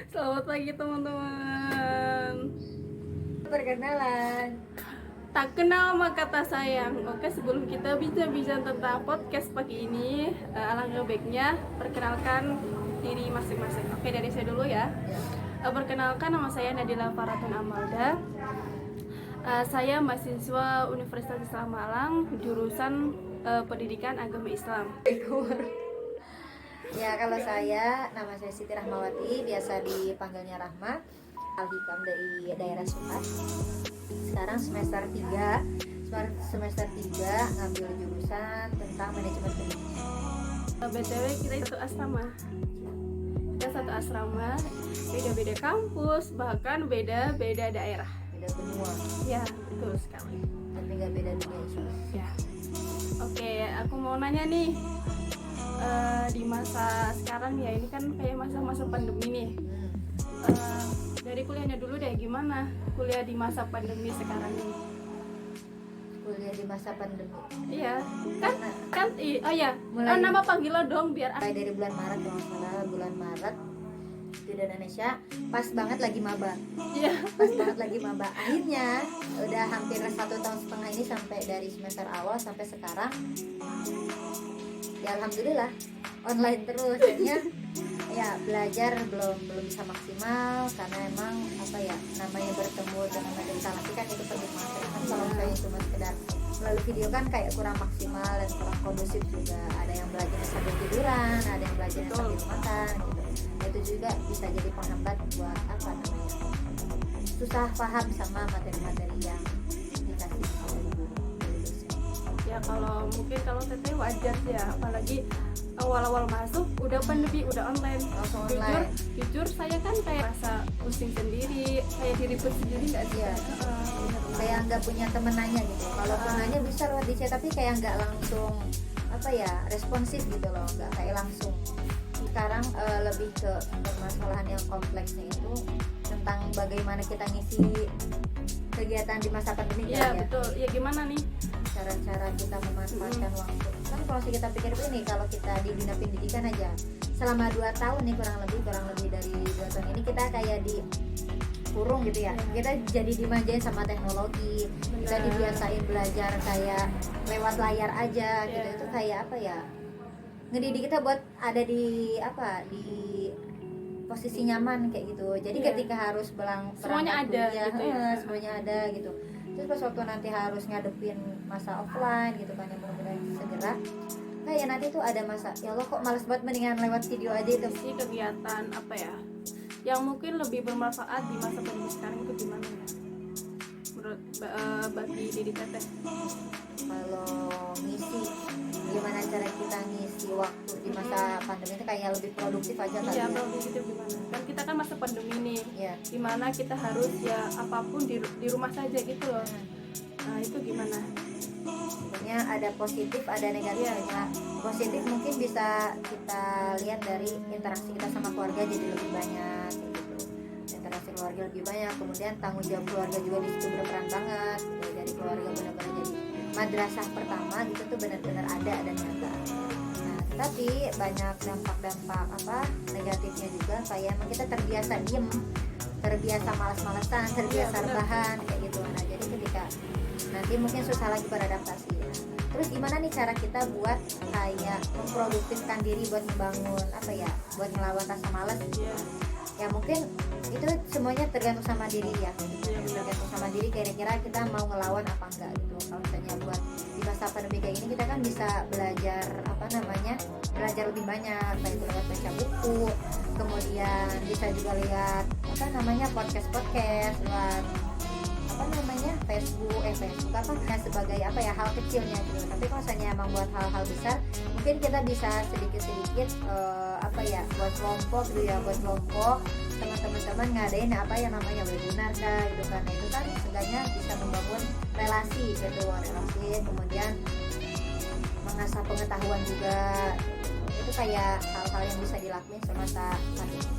Selamat pagi teman-teman. Perkenalan. Tak kenal maka tak sayang. Oke, sebelum kita bincang-bincang tentang podcast pagi ini, alangkah baiknya perkenalkan diri masing-masing. Oke, dari saya dulu ya. Perkenalkan, nama saya Nadila Faratun Amalda. Saya mahasiswa Universitas Islam Malang, jurusan Pendidikan Agama Islam. Ya, kalau saya, nama saya Siti Rahmawati, biasa dipanggilnya Rahma. Al-Hikam dari daerah Sumat. Sekarang semester 3 ngambil jurusan tentang manajemen pendidikan. BTW kita satu asrama. Beda-beda kampus, bahkan beda-beda daerah. Beda benua, Ya, betul sekali. tapi nggak beda dunia juga. Ya. Oke, aku mau nanya nih, di masa sekarang ya, ini kan kayak masa-masa pandemi nih. Dari kuliahnya dulu deh, gimana kuliah di masa pandemi sekarang ini? Kuliah di masa pandemi. Iya, oh ya, Mulai- nama panggilan dong biar Mulai dari bulan Maret, kalau nggak salah, bulan Maret di Indonesia pas banget lagi maba. Iya. Pas banget lagi maba. Akhirnya udah hampir 1,5 tahun ini, sampai dari semester awal sampai sekarang. Ya alhamdulillah online terus. Jadinya ya belajar belum bisa maksimal karena emang apa ya, namanya bertemu dengan materi laki kan itu penting banget kan. Kalau misalnya cuma sekedar melalui video kan kayak kurang maksimal dan kurang kondusif juga. Ada yang belajar sambil tiduran, ada yang belajar sambil makan gitu. Itu juga bisa jadi penghambat buat apa namanya, susah paham sama materi-materi yang dikasih oleh guru. Ya kalau teteh wajar sih ya, apalagi awal-awal masuk udah pandemi, udah online. Langsung online. Jujur saya kan kayak rasa pusing sendiri, kayak diribet sendiri nggak sih? Iya. Kayak nggak punya temen nanya gitu. Kalau nanya bisa lewat di chat, tapi kayak nggak langsung apa ya, responsif gitu loh, nggak kayak langsung. Sekarang lebih ke permasalahan yang kompleksnya itu tentang bagaimana kita ngisi kegiatan di masa pandemi Iya kan ya. betul. Ya gimana nih? Cara-cara kita memanfaatkan waktu. Kan kalau kita pikir ini, kalau kita di dunia pendidikan aja selama 2 tahun nih, kurang lebih dari 2 tahun ini kita kayak di kurung gitu ya. Kita jadi dimanjain sama teknologi. Kita Benar. dibiasain belajar kayak lewat layar aja gitu. Iya. Itu kayak apa ya, ngedidik kita buat ada di apa, di posisi nyaman kayak gitu. Jadi Iya. ketika harus Semuanya ada gitu ya. semuanya ada gitu. Terus pas waktu nanti harus ngadepin masa offline gitu kan, yang benar-benar segera, kayak nanti tuh ada masa, ya Allah kok males banget, mendingan lewat video aja itu. Si kegiatan apa ya yang mungkin lebih bermanfaat di masa pandemi sekarang itu gimana ya? Menurut bagi diri teteh? Kalau ngisi, gimana cara kita ngisi waktu di masa pandemi itu kayak lebih produktif aja kali Iya, ya. kalau gitu gimana? Kan kita kan masa pandemi nih, Iya. dimana kita harus ya apapun di rumah saja gitu loh. Nah itu gimana? Sebenarnya ada positif, ada negatifnya. Positif mungkin bisa kita lihat dari interaksi kita sama keluarga jadi lebih banyak gitu. Interaksi keluarga lebih banyak, kemudian tanggung jawab keluarga juga di situ berperan banget gitu. Dari keluarga benar-benar jadi madrasah pertama gitu tuh, benar-benar ada dan nyata. Nah, tapi banyak dampak-dampak apa negatifnya juga, kayak emang kita terbiasa diem, terbiasa malas-malasan, terbiasa Iya, benar. rebahan kayak gitu. Nah, jadi ketika nanti mungkin susah lagi beradaptasi ya. Terus gimana nih cara kita buat kayak memproduktifkan diri buat membangun apa ya, buat ngelawan rasa malas? Iya. Ya mungkin itu semuanya tergantung sama diri ya. Iya, benar. Tergantung sama diri, kira-kira kita mau ngelawan apa enggak gitu. Kalau misalnya buat di masa pandemi kayak gini, kita kan bisa belajar apa namanya, belajar lebih banyak, baik itu lewat baca buku, kemudian bisa juga lihat apa namanya, podcast lewat apa namanya, Facebook apa ya, sebagai apa ya, hal kecilnya gitu. Tapi kalau misalnya emang buat hal-hal besar, mungkin kita bisa sedikit-sedikit apa ya, buat kelompok gitu ya, buat kelompok sama teman-teman ngadain apa yang namanya webinar kah gitu kan. Nah, itu kan seenggaknya bisa membangun relasi gitu, kemudian mengasah pengetahuan juga. Itu kayak hal-hal yang bisa dilakuin semasa pandemi.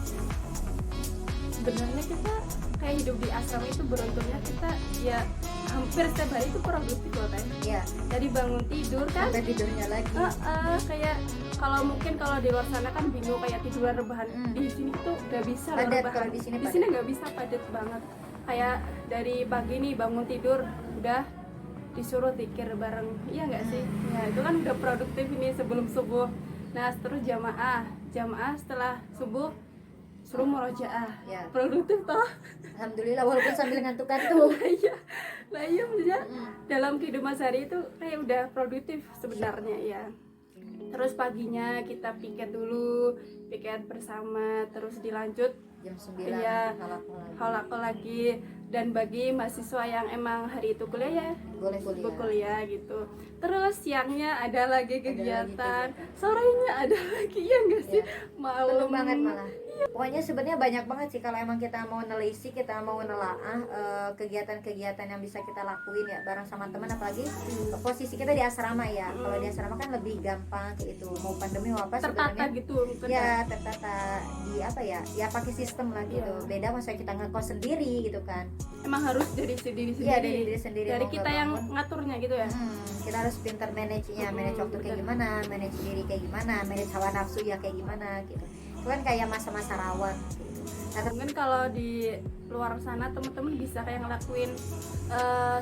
Sebenarnya kita kayak hidup di asrama itu beruntungnya kita ya hampir setiap hari itu produktif loh Teh. Iya, Dari bangun tidur kan, sampai tidurnya lagi. kayak kalau mungkin kalau di luar sana kan bingung kayak tiduran rebahan. Di sini tuh nggak bisa loh Padat, rebahan. kalau di sini padat. sini nggak bisa, padat banget. Kayak dari pagi nih bangun tidur udah disuruh zikir bareng, iya nggak sih? Ya itu kan udah produktif ini sebelum subuh. Nah terus jamaah setelah subuh suruh murojaah, Ya. produktif toh. Alhamdulillah, walaupun sambil ngantuk-ngantuk. Lah iya maksudnya dalam kehidupan sehari itu kayak udah produktif sebenarnya ya. Terus paginya kita piket dulu, piket bersama, terus dilanjut Jam 9 Iya. halakul lagi. halakol lagi. Dan bagi mahasiswa yang emang hari itu kuliah ya Boleh kuliah. berkuliah gitu. Terus siangnya ada lagi kegiatan, kegiatan. sorenya ada lagi ya nggak sih? Penuh Malam banget malah. Pokoknya sebenarnya banyak banget sih kalau emang kita mau nelisik, kita mau nelaah kegiatan-kegiatan yang bisa kita lakuin ya bareng sama teman, apalagi posisi kita di asrama ya. Kalau di asrama kan lebih gampang kayak itu. Mau pandemi mau apa tertata sebenarnya. gitu bukan Ya tertata di apa ya? Ya pakai sistem lah gitu. Iya. Beda masa kita ngekos sendiri gitu kan. emang harus dari diri sendiri. Iya dari diri sendiri. Dari mau kita nggak yang bangun. ngaturnya gitu ya. Kita harus pintar manage-nya, manage waktu kayak betul. gimana, manage diri kayak gimana, manage hawa nafsu ya kayak gimana gitu. Itu kan kayak masa-masa rawan gitu. Nah, Mungkin kalau di luar sana teman-teman bisa kayak ngelakuin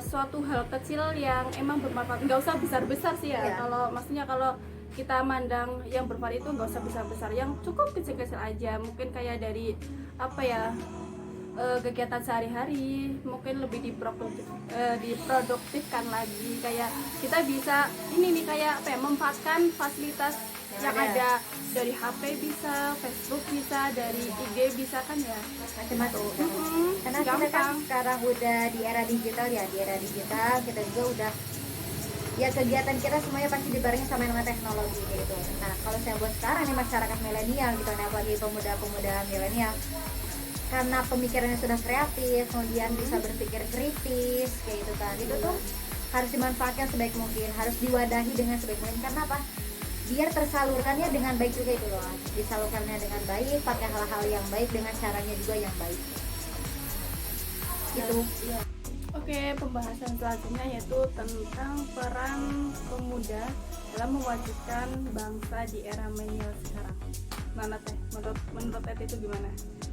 suatu hal kecil yang emang bermanfaat. Nggak usah besar-besar sih ya. Iya. Kalau maksudnya kalau kita mandang yang bermanfaat itu nggak usah besar-besar, yang cukup kecil-kecil aja. Mungkin kayak dari apa ya, kegiatan sehari-hari mungkin lebih diproduktifkan lagi. Kayak kita bisa ini nih kayak apa ya, memanfaatkan fasilitas yang ada dari HP bisa, Facebook bisa, dari IG bisa kan ya. macam-macam. Karena kita kan gampang. sekarang udah di era digital ya, di era digital kita juga udah ya kegiatan kita semuanya pasti dibarengi sama dengan teknologi gitu. Nah kalau saya buat sekarang nih masyarakat milenial gitu, nah apalagi pemuda-pemuda milenial, karena pemikirannya sudah kreatif, kemudian bisa berpikir kritis kayak gitu kan, itu tuh harus dimanfaatkan sebaik mungkin, harus diwadahi dengan sebaik mungkin. Karena apa? Biar tersalurkannya dengan baik juga itu loh, disalurkannya dengan baik, pakai hal-hal yang baik dengan caranya juga yang baik. Gitu. Iya. Oke, pembahasan selanjutnya yaitu tentang peran pemuda dalam mewujudkan bangsa di era milenial sekarang. Mana Teh? Menurut Teh itu gimana?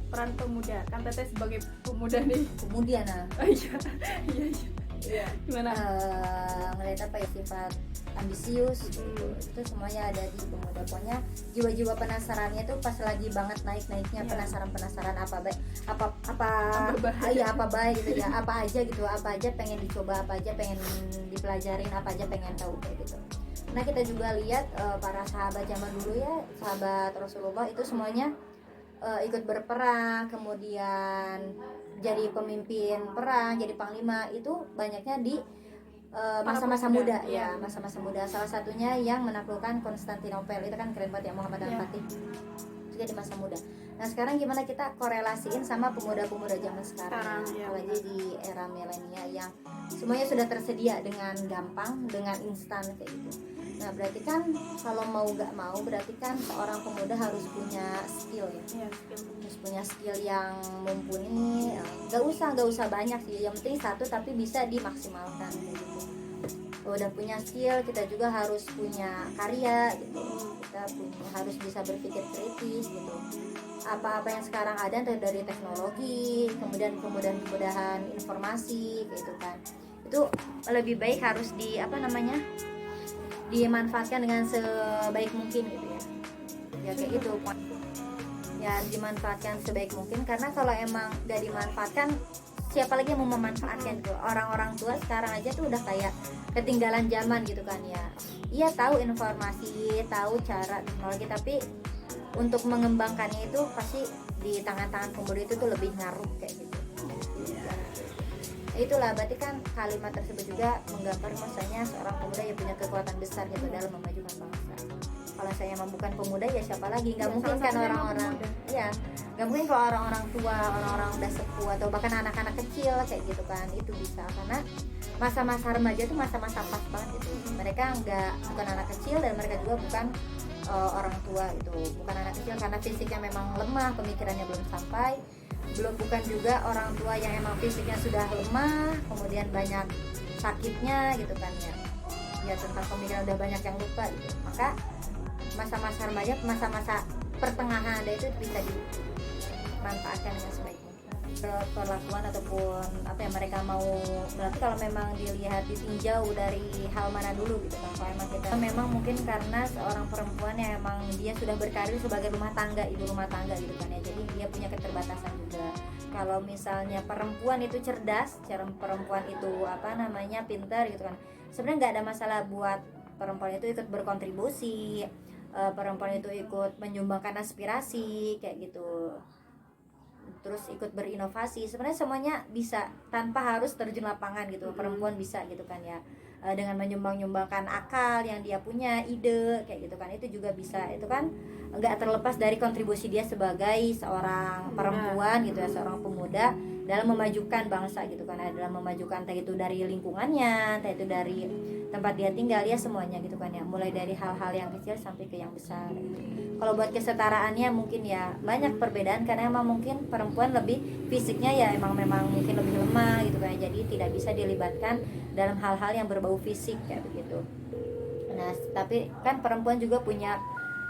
Peran pemuda, kan Teh sebagai pemuda nih. Kemudian Oh iya. Gimana? ngelihat apa ya, sifat ambisius gitu. Itu semuanya ada di pemuda. Pokoknya jiwa-jiwa penasarannya tuh pas lagi banget naik-naiknya, Iya. penasaran apa baik, apa baik. apa baik gitu ya, apa aja gitu, apa aja pengen dicoba, apa aja pengen dipelajarin, apa aja pengen tahu kayak gitu. Nah kita juga lihat para sahabat zaman dulu ya, sahabat Rasulullah itu semuanya ikut berperang, kemudian jadi pemimpin perang, jadi panglima, itu banyaknya di masa-masa pemuda, muda iya. ya, masa-masa muda. Salah satunya yang menaklukkan Konstantinopel, itu kan keren banget ya, Muhammad Iya. Al-Fatih. Itu jadi masa muda. Nah sekarang gimana kita korelasiin sama pemuda-pemuda zaman sekarang, Iya. apalagi di era milenial yang semuanya sudah tersedia dengan gampang, dengan instan kayak gitu. Nah berarti kan kalau mau nggak mau, berarti kan seorang pemuda harus punya skill ya, Iya, harus punya skill yang mumpuni. Nggak usah banyak sih, yang penting satu tapi bisa dimaksimalkan kayak gitu. Kalau udah punya skill, kita juga harus punya karya gitu, kita harus bisa berpikir kritis gitu. Apa-apa yang sekarang ada entah dari teknologi, kemudian kemudahan informasi kayak gitu kan, itu lebih baik harus dimanfaatkan dengan sebaik mungkin gitu ya kayak gitu ya, dimanfaatkan sebaik mungkin. Karena kalau emang gak dimanfaatkan, siapa lagi yang mau memanfaatkan gitu. Orang-orang tua sekarang aja tuh udah kayak ketinggalan zaman gitu kan ya. Iya tahu informasi, tahu cara teknologi, tapi untuk mengembangkannya itu pasti di tangan-tangan pemuda itu tuh lebih ngaruh kayak gitu. Itulah berarti kan kalimat tersebut juga menggambar masanya seorang pemuda yang punya kekuatan besar gitu dalam memajukan bangsa. Kalau saya emang bukan pemuda ya siapa lagi? Nggak Ya, mungkin salah kan satunya emang orang-orang, pemuda. ya nggak mungkin kalau orang-orang tua, orang-orang udah sepuh atau bahkan anak-anak kecil kayak gitu kan, itu bisa. Karena masa-masa remaja itu masa-masa pas banget gitu. Mereka bukan anak kecil dan mereka juga bukan orang tua gitu, bukan anak kecil karena fisiknya memang lemah, pemikirannya belum sampai. belum bukan juga orang tua yang emang fisiknya sudah lemah, kemudian banyak sakitnya gitu kan ya. Ya tentang pemikiran udah banyak yang lupa gitu. Maka masa-masa remaja, masa-masa pertengahan ada itu bisa dimanfaatkan dengan sebaik mungkin. Perlakuan ataupun apa yang mereka mau, berarti kalau memang dilihat ditinjau dari hal mana dulu gitu kan. Kalau emang kita memang mungkin karena seorang perempuan yang emang dia sudah berkarir sebagai rumah tangga, ibu rumah tangga gitu kan ya, jadi dia punya keterbatasan juga. Kalau misalnya perempuan itu cerdas, cara perempuan itu apa namanya pintar gitu kan, sebenarnya nggak ada masalah buat perempuan itu ikut berkontribusi, perempuan itu ikut menyumbangkan aspirasi kayak gitu, terus ikut berinovasi. Sebenarnya semuanya bisa tanpa harus terjun lapangan gitu. Perempuan bisa gitu kan ya, dengan menyumbangkan akal yang dia punya, ide kayak gitu kan, itu juga bisa. Itu kan nggak terlepas dari kontribusi dia sebagai seorang perempuan gitu ya, seorang pemuda dalam memajukan bangsa gitu kan, dalam memajukan entah itu dari lingkungannya, entah itu dari tempat dia tinggal, ya semuanya gitu kan ya, mulai dari hal-hal yang kecil sampai ke yang besar gitu. Kalau buat kesetaraannya mungkin ya banyak perbedaan, karena emang mungkin perempuan lebih fisiknya ya memang mungkin lebih lemah gitu kan, jadi tidak bisa dilibatkan dalam hal-hal yang berbau fisik kayak begitu. Nah tapi kan perempuan juga punya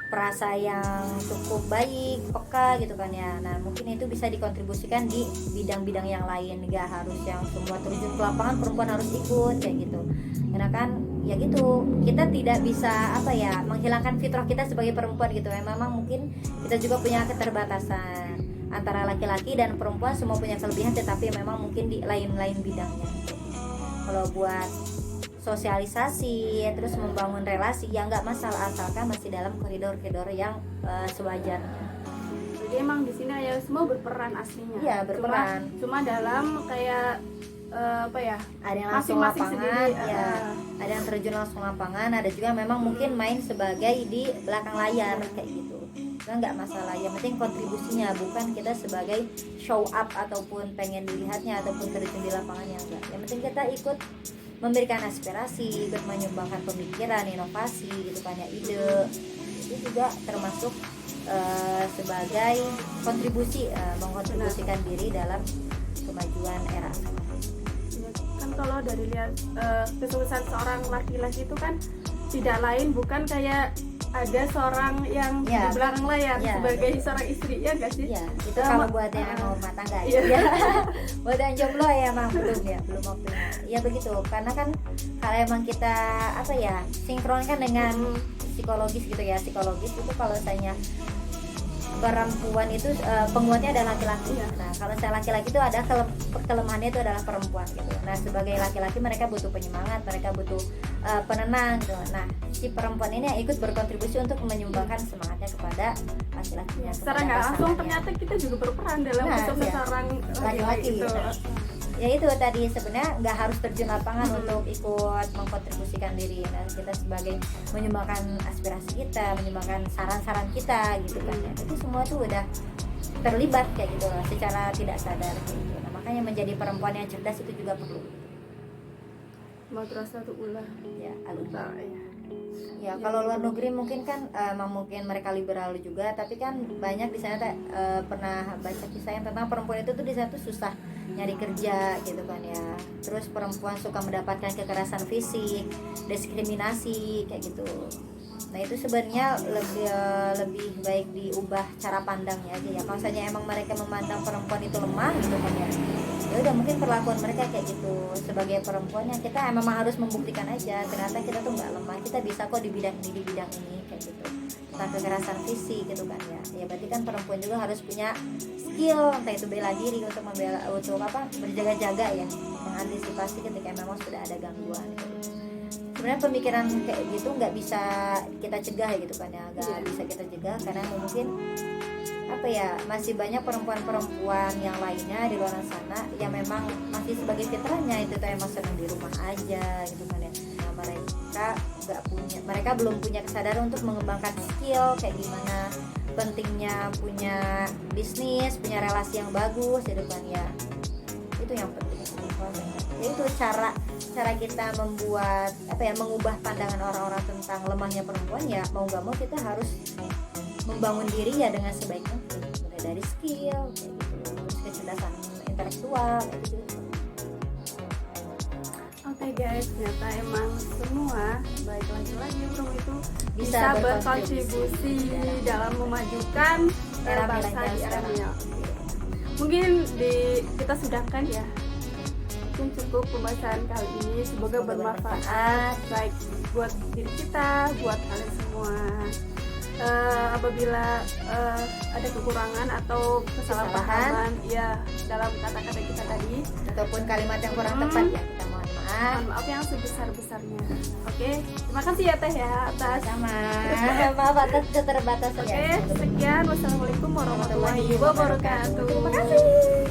perasa yang cukup baik, peka gitu kan ya. Nah mungkin itu bisa dikontribusikan di bidang-bidang yang lain, nggak harus yang semua terjun ke lapangan perempuan harus ikut kayak gitu. Karena kan ya gitu, kita tidak bisa apa ya menghilangkan fitrah kita sebagai perempuan gitu ya. Memang mungkin kita juga punya keterbatasan, antara laki-laki dan perempuan semua punya kelebihan, tetapi memang mungkin di lain-lain bidangnya. Kalau buat sosialisasi terus membangun relasi ya nggak masalah, asalkan masih dalam koridor-koridor yang sewajarnya. Jadi emang di sini ya semua berperan aslinya. Iya berperan. Cuma dalam kayak apa ya? Ada yang langsung lapangan, sendiri, ya. Ada yang terjun langsung lapangan, ada juga memang mungkin main sebagai di belakang layar kayak gitu. Nah, nggak masalah, yang penting kontribusinya, bukan kita sebagai show up ataupun pengen dilihatnya ataupun terjun di lapangannya, enggak. Yang penting kita ikut memberikan aspirasi, ikut menyumbangkan pemikiran, inovasi gitu kan ya, ide. Itu juga termasuk sebagai kontribusi, mengkontribusikan diri dalam kemajuan era. Kan kalau dari lihat kesuksesan seorang laki-laki itu kan tidak lain bukan kayak ada seorang yang di belakang layar sebagai seorang istri, ya nggak sih? Iya, itu kalau buat yang mau rumah tangga ya. Buat yang jomblo ya emang belum waktunya. Ya begitu, karena kan kalau emang kita apa ya sinkronkan dengan psikologis gitu ya, psikologis itu kalau misalnya perempuan itu penguatnya adalah laki-laki. Nah kalau saya laki-laki itu ada kelemahannya itu adalah perempuan gitu. Nah sebagai laki-laki mereka butuh penyemangat, mereka butuh penenang gitu. Nah si perempuan ini yang ikut berkontribusi untuk menyumbangkan semangatnya kepada laki-lakinya. Secara nggak langsung ternyata kita juga berperan dalam kesuksesan seorang laki-laki itu. Ya itu tadi, sebenarnya nggak harus terjun lapangan untuk ikut mengkontribusikan diri. Nah kita sebagai menyumbangkan aspirasi kita, menyumbangkan saran-saran kita gitu kan ya, itu semua tuh udah terlibat kayak gitu loh secara tidak sadar gitu. Nah, makanya menjadi perempuan yang cerdas itu juga perlu. Madrasah ulah Ya alumni. Ya Kalau luar negeri mungkin kan mungkin mereka liberal juga, tapi kan banyak di sana pernah baca kisah yang tentang perempuan itu tuh di sana tuh susah nyari kerja gitu kan ya. Terus perempuan suka mendapatkan kekerasan fisik, diskriminasi kayak gitu. Nah itu sebenarnya lebih baik diubah cara pandangnya aja ya. Kalau misalnya emang mereka memandang perempuan itu lemah gitu kan ya, ya udah mungkin perlakuan mereka kayak gitu. Sebagai perempuan yang kita memang harus membuktikan aja ternyata kita tuh nggak lemah, kita bisa kok di bidang ini kayak gitu. Tentang kekerasan fisik gitu kan ya. Ya berarti kan perempuan juga harus punya skill, entah itu bela diri untuk berjaga-jaga ya, mengantisipasi ketika memang sudah ada gangguan gitu. Sebenarnya pemikiran kayak gitu nggak bisa kita cegah ya gitu kan ya, nggak bisa kita cegah karena mungkin apa ya masih banyak perempuan-perempuan yang lainnya di luar sana yang memang masih sebagai fitrahnya itu tuh emang senang di rumah aja gitu kan ya. Nah, mereka belum punya kesadaran untuk mengembangkan skill kayak gimana pentingnya punya bisnis, punya relasi yang bagus gitu kan ya. Itu yang penting. Ya itu cara kita membuat mengubah pandangan orang-orang tentang lemahnya perempuan ya, mau nggak mau kita harus membangun diri ya dengan sebaik mungkin, mulai dari skill kayak gitu, terus seksual kayak gitu. Oke guys, ternyata emang semua baik laki-laki perempuan itu Bisa bisa berkontribusi berkontribusi dalam memajukan Era bangsa milenial di era sekarang. milenial. Mungkin kita sudahkan ya. Mungkin cukup pembahasan kali ini. Semoga bermanfaat baik buat diri kita, buat kalian semua. Apabila ada kekurangan atau kesalahpahaman ya dalam kata-kata kita tadi, Ataupun kalimat yang kurang tepat ya kita mohon maaf. mohon maaf yang sebesar-besarnya. Oke, terima kasih ya Teh ya atas. Sama. Maaf atas keterbatasan Oke, ya. sekian. Wassalamualaikum warahmatullahi wabarakatuh. Terima kasih.